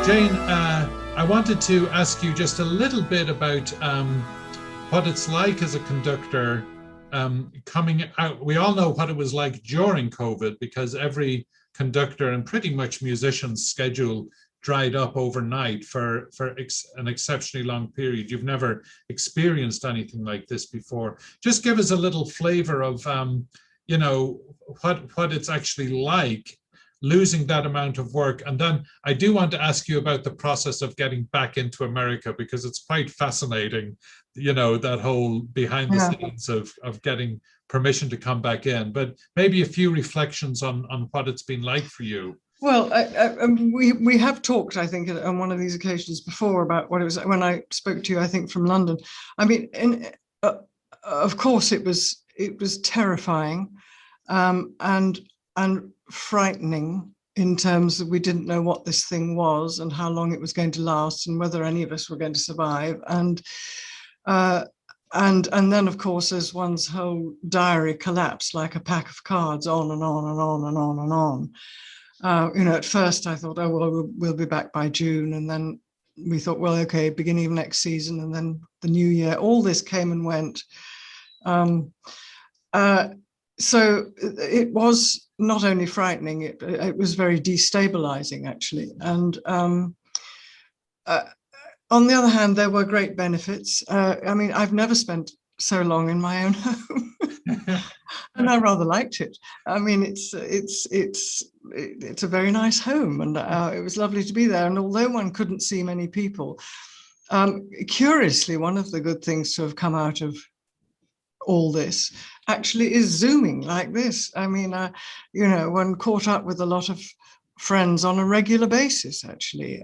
Jane, I wanted to ask you just a little bit about what it's like as a conductor coming out. We all know what it was like during COVID because every conductor and pretty much musician's schedule dried up overnight for an exceptionally long period. You've never experienced anything like this before. Just give us a little flavor of, you know, what it's actually like losing that amount of work. And then I do want to ask you about the process of getting back into America, because it's quite fascinating, you know, that whole behind the Yeah. scenes of getting permission to come back in. But maybe a few reflections on what it's been like for you. Well, we have talked, I think, on one of these occasions before about what it was like when I spoke to you, I think, from London. I mean, of course, it was terrifying, and frightening in terms that we didn't know what this thing was and how long it was going to last and whether any of us were going to survive. Uh, and then, of course, as one's whole diary collapsed like a pack of cards, on and on and on and on and on. At first I thought, oh, well, we'll be back by June. And then we thought, well, okay, beginning of next season. And then the new year, all this came and went. So it was not only frightening, it was very destabilizing, actually. And on the other hand, there were great benefits. I mean, I've never spent so long in my own home. And I rather liked it. I mean, it's a very nice home, and it was lovely to be there. And although one couldn't see many people, curiously, one of the good things to have come out of all this actually is Zooming like this. I mean, one caught up with a lot of friends on a regular basis, actually.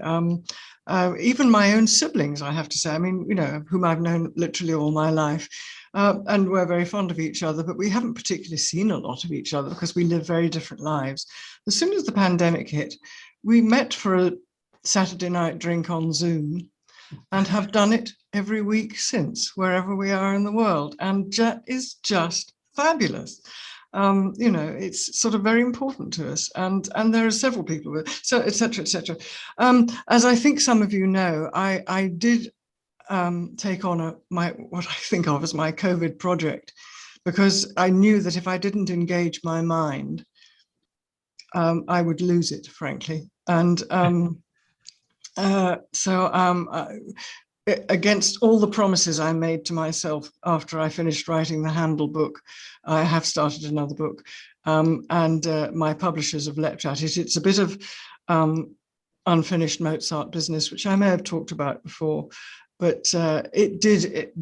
Even my own siblings, I have to say, I mean, whom I've known literally all my life. And we're very fond of each other, but we haven't particularly seen a lot of each other because we live very different lives. As soon as the pandemic hit, we met for a Saturday night drink on Zoom and have done it every week since, wherever we are in the world. And is just fabulous. It's sort of very important to us. And there are several people, so et cetera, et cetera. As I think some of you know, I did take on what I think of as my COVID project, because I knew that if I didn't engage my mind, I would lose it, frankly. And against all the promises I made to myself after I finished writing the Handel book, I have started another book, and my publishers have leapt at it. It's a bit of unfinished Mozart business, which I may have talked about before. But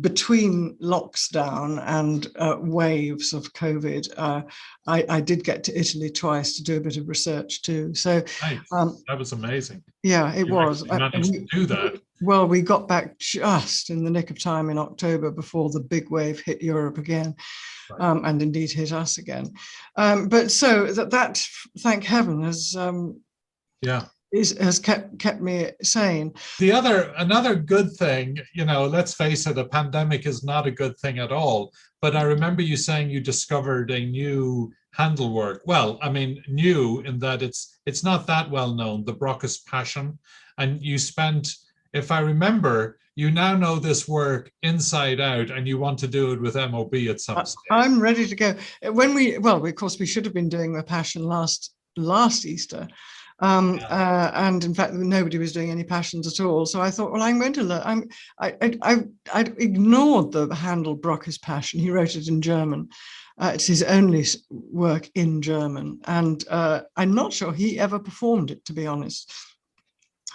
between lockdown and waves of COVID, I did get to Italy twice to do a bit of research too. So Nice. That was amazing. Yeah, it was. You managed to do that. Well, we got back just in the nick of time in October before the big wave hit Europe again, Right. and indeed hit us again. But so that thank heaven, Yeah. has kept me sane. Another good thing, let's face it, a pandemic is not a good thing at all. But I remember you saying you discovered a new Handel work. Well, I mean, new in that it's not that well known, the Baroque's Passion. And you spent, if I remember, you now know this work inside out, and you want to do it with MOB at some stage. I'm ready to go. Of course, we should have been doing the Passion last Easter. And in fact, nobody was doing any passions at all. So I thought, well, I'm going to learn. I'd ignored the Handel Baroque's Passion. He wrote it in German. It's his only work in German. And I'm not sure he ever performed it, to be honest.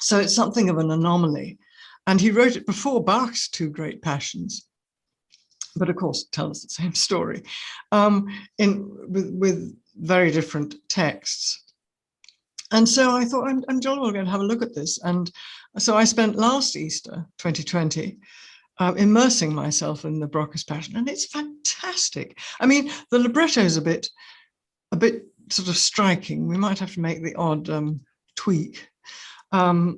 So it's something of an anomaly. And he wrote it before Bach's two great passions. But of course, it tells the same story with very different texts. And so I thought, I'm jolly well going to have a look at this. And so I spent last Easter, 2020, immersing myself in the Baroque's Passion, and it's fantastic. I mean, the libretto is a bit sort of striking. We might have to make the odd tweak. But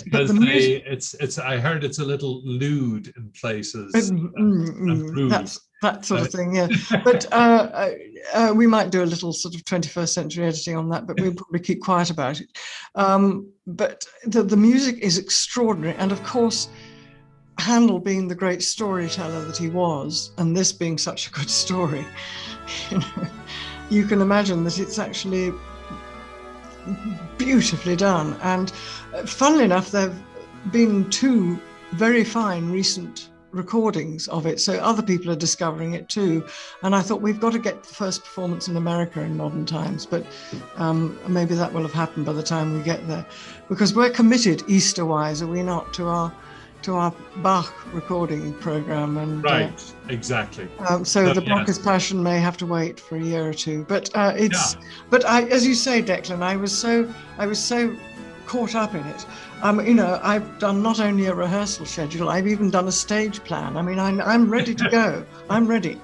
because the music, I heard it's a little lewd in places. And that sort of thing, yeah. But we might do a little sort of 21st century editing on that, but we'll probably keep quiet about it. But the music is extraordinary. And of course, Handel being the great storyteller that he was, and this being such a good story, you know, you can imagine that it's actually beautifully done. And funnily enough, there have been 2 very fine recent recordings of it, so other people are discovering it too. And I thought, we've got to get the first performance in America in modern times, but maybe that will have happened by the time we get there, because we're committed Easter-wise, are we not, to our Bach recording program? And right, exactly. So the Bach's Passion may have to wait for a year or 2, but but as you say, Declan, I was so caught up in it. You know, I've done not only a rehearsal schedule, I've even done a stage plan. I mean, I'm ready to go. I'm ready.